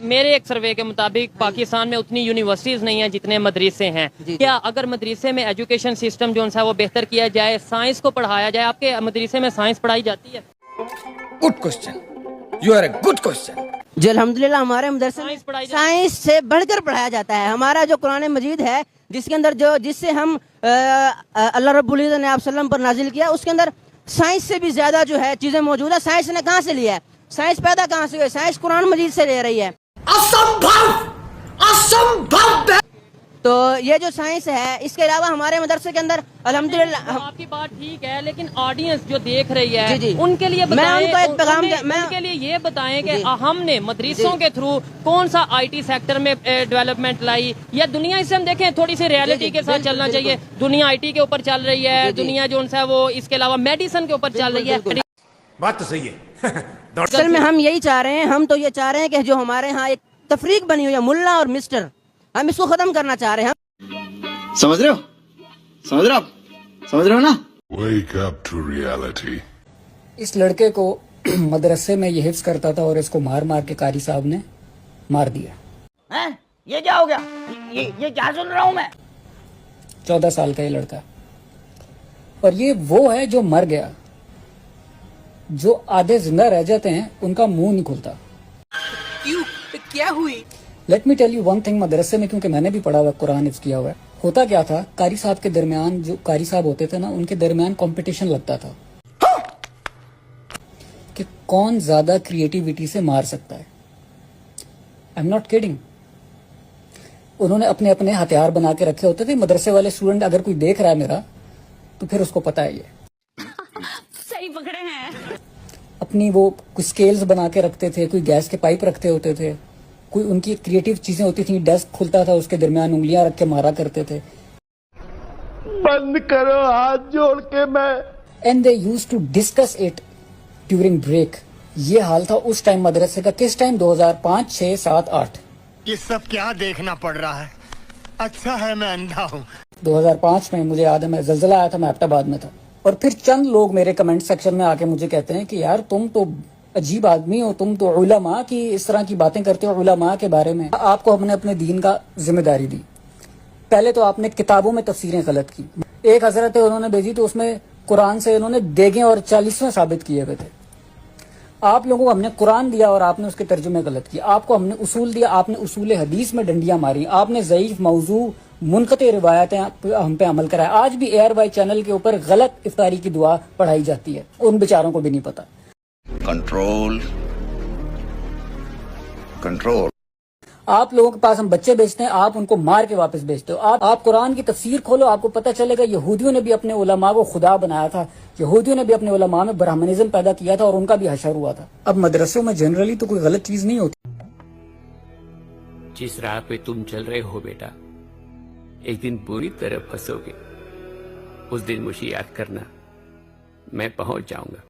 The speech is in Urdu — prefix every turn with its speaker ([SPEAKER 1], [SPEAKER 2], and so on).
[SPEAKER 1] میرے ایک سروے کے مطابق پاکستان میں اتنی یونیورسٹیز نہیں ہیں جتنے مدرسے ہیں. کیا اگر مدرسے میں ایجوکیشن سسٹم جو ہے وہ بہتر کیا جائے, سائنس کو پڑھایا جائے, آپ کے مدرسے میں سائنس پڑھائی جاتی ہے؟
[SPEAKER 2] Good question, you are a good question.
[SPEAKER 3] جی الحمدللہ ہمارے مدرسے میں سائنس سے بڑھ کر پڑھایا جاتا ہے. ہمارا جو قرآن مجید ہے جس کے اندر جس سے ہم اللہ رب العزت نے آپ وسلم پر نازل کیا, اس کے اندر سائنس سے بھی زیادہ جو ہے چیزیں موجود ہیں. سائنس نے کہاں سے لیا ہے؟ سائنس پیدا کہاں سے ہوئی؟ سائنس قرآن مجید سے لے رہی ہے. تو یہ جو سائنس ہے, اس کے علاوہ ہمارے مدرسے کے اندر الحمدللہ
[SPEAKER 1] آپ کی بات ٹھیک ہے, لیکن آڈینس جو دیکھ رہی ہے
[SPEAKER 3] جی
[SPEAKER 1] ان کے لیے
[SPEAKER 3] میں ان کو ایک پیغام
[SPEAKER 1] ان کے لیے یہ بتائیں کہ ہم نے مدرسوں کے تھرو کون سا آئی ٹی سیکٹر میں ڈیولپمنٹ لائی, یا دنیا اس سے ہم دیکھیں تھوڑی سی ریالٹی کے ساتھ چلنا چاہیے. دنیا آئی ٹی کے اوپر چل رہی ہے, دنیا جو ہے وہ اس کے علاوہ میڈیسن کے اوپر چل رہی ہے.
[SPEAKER 2] بات تو صحیح ہے.
[SPEAKER 3] اصل میں ہم یہی چاہ رہے ہیں, ہم تو یہ چاہ رہے ہیں کہ جو ہمارے ہاں ایک تفریق بنی ہوئی ہے ملا اور مسٹر, ہم اس کو ختم کرنا چاہ رہے ہیں.
[SPEAKER 4] سمجھ رہے ہو, سمجھ رہے ہو, آپ سمجھ رہے ہو نا.
[SPEAKER 5] Wake up to reality.
[SPEAKER 6] اس لڑکے کو مدرسے میں یہ حفظ کرتا تھا اور اس کو مار مار کے قاری صاحب نے مار دیا.
[SPEAKER 3] یہ کیا ہو گیا؟ یہ کیا سن رہا ہوں میں؟
[SPEAKER 6] 14 سال کا یہ لڑکا, اور یہ وہ ہے جو مر گیا. جو آدھے زندہ رہ جاتے ہیں ان کا منہ نہیں کھلتا.
[SPEAKER 3] کیوں, کیا ہوئی؟
[SPEAKER 6] Let me tell you one thing. مدرسے میں کیونکہ میں نے بھی پڑھا ہوا, قرآن حفظ کیا ہوا ہے, ہوتا کیا تھا قاری صاحب کے درمیان, جو قاری صاحب ہوتے تھے نا, ان کے درمیان کمپٹیشن لگتا تھا کہ کون زیادہ کریٹیوٹی سے مار سکتا ہے. I am not کیڈنگ. انہوں نے اپنے اپنے ہتھیار بنا کے رکھے ہوتے تھے. مدرسے والے اسٹوڈنٹ اگر کوئی دیکھ رہا ہے میرا, تو پھر اس کو پتا ہے یہ
[SPEAKER 7] صحیح پکڑے ہیں.
[SPEAKER 6] اپنی وہ کچھ اسکیلز بنا کے رکھتے تھے, کوئی گیس کے پائپ رکھتے ہوتے تھے, کوئی ان کی کریٹیو چیزیں ہوتی تھیں. ڈیسک کھلتا تھا, اس کے درمیان انگلیاں رکھ کے مارا کرتے تھے.
[SPEAKER 2] بند کرو ہاتھ جوڑ کے. میں
[SPEAKER 6] and they use to discuss it during break. یہ حال تھا اس ٹائم مدرسے کا. کس ٹائم؟ 2005, 6, 7, 8.
[SPEAKER 8] یہ سب کیا دیکھنا پڑ رہا ہے؟ اچھا ہے میں اندھا ہوں.
[SPEAKER 6] 2005 میں مجھے یاد ہے, میں زلزلہ آیا تھا, میں ایبٹ آباد میں تھا. اور پھر چند لوگ میرے کمنٹ سیکشن میں آ کے مجھے کہتے ہیں کہ یار تم تو عجیب آدمی ہو, تم تو علماء کی اس طرح کی باتیں کرتے ہو علماء کے بارے میں. آپ کو ہم نے اپنے دین کا ذمہ داری دی. پہلے تو آپ نے کتابوں میں تفسیریں غلط کی. ایک حضرت انہوں نے بھیجی تو اس میں قرآن سے انہوں نے دیگیں اور 40واں ثابت کیے ہوئے تھے. آپ لوگوں کو ہم نے قرآن دیا اور آپ نے اس کے ترجمے غلط کیے. آپ کو ہم نے اصول دیا, آپ نے اصول حدیث میں ڈنڈیاں ماری. آپ نے ضعیف موضوع منقطع روایتیں ہم پہ عمل کرایا. آج بھی ایئر بائی چینل کے اوپر غلط افطاری کی دعا پڑھائی جاتی ہے, ان بیچاروں کو بھی نہیں پتا.
[SPEAKER 4] Control control.
[SPEAKER 6] آپ لوگوں کے پاس ہم بچے بیچتے ہیں, آپ ان کو مار کے واپس بیچتے ہو. آپ قرآن کی تفسیر کھولو, آپ کو پتہ چلے گا یہودیوں نے بھی اپنے علماء کو خدا بنایا تھا. یہودیوں نے بھی اپنے علماء میں برہمنزم پیدا کیا تھا اور ان کا بھی حشر ہوا تھا. اب مدرسوں میں جنرلی تو کوئی غلط چیز نہیں ہوتی.
[SPEAKER 9] جس راہ پہ تم چل رہے ہو بیٹا, ایک دن بری طرح پھنسو گے. اس دن مجھے یاد کرنا, میں پہنچ جاؤں گا.